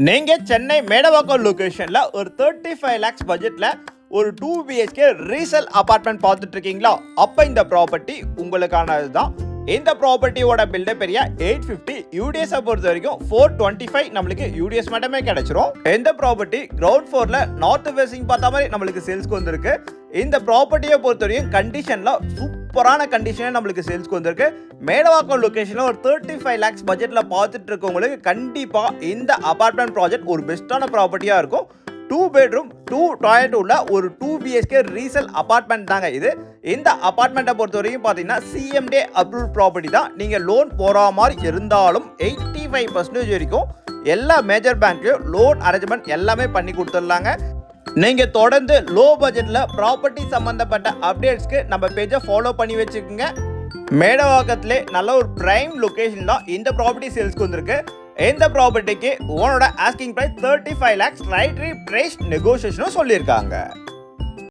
நீங்க சென்னை மேடவாக்கம் லொகேஷன்ல ஒரு 35 lakhs பட்ஜெட்ல ஒரு 2 BHK ரீசேல் அபார்ட்மெண்ட் பார்த்துட்டு இருக்கீங்களா? அப்ப இந்த ப்ராப்பர்ட்டி உங்களுக்கானது தான். இந்த ப்ராப்பர்ட்டியோட பில்டப் ஏரியா 850, யூடிஎஸ் பொறுத்த வரைக்கும் 425 நம்மளுக்கு யூடிஎஸ் மட்டுமே கிடைச்சிரும். இந்த ப்ராப்பர்ட்டி கிரவுண்ட் ஃப்ளோர்ல நார்த் ஃபேசிங் பார்த்த மாதிரி நம்மளுக்கு சேல்ஸ்க்கு வந்திருக்கு. இந்த ப்ராப்பர்ட்டியை பொறுத்த வரைக்கும் கண்டிஷன்ல சூப்பரான கண்டிஷன் நம்மளுக்கு சேல்ஸ்க்கு வந்திருக்கு. மேடவாக்கம் லொகேஷன்ல ஒரு 35 lakhs பட்ஜெட்ல பார்த்துட்டு இருக்கவங்களுக்கு கண்டிப்பா இந்த அபார்ட்மெண்ட் ப்ராஜெக்ட் ஒரு பெஸ்டான ப்ராப்பர்ட்டியா இருக்கும். 2 bedroom 2 toilet உள்ள ஒரு 2 BHK ரீசேல் அபார்ட்மெண்ட் தாங்க இது. இந்த அபார்ட்மெண்ட்டை பொறுத்த வரைக்கும் பார்த்தீங்கன்னா CMDA அப்ரூவ் ப்ராப்பர்ட்டி தான். நீங்கள் லோன் போகிற மாதிரி இருந்தாலும் 85% வரைக்கும் எல்லா மேஜர் பேங்க்லையும் லோன் அரேஞ்ச்மெண்ட் எல்லாமே பண்ணி கொடுத்துடலாங்க. நீங்கள் தொடர்ந்து லோ பட்ஜெட்டில் ப்ராப்பர்ட்டி சம்மந்தப்பட்ட அப்டேட்ஸ்க்கு நம்ம பேஜை ஃபாலோ பண்ணி வச்சுக்கோங்க. மேடவாக்கத்திலே நல்ல ஒரு பிரைம் லொக்கேஷன் தான் இந்த ப்ராப்பர்ட்டி சேல்ஸ்க்கு வந்திருக்கு. இந்த ப்ராப்பர்ட்டிக்கு ஓனோட asking price 35 lakhs, right price நெகோசியேஷனும் சொல்லியிருக்காங்க.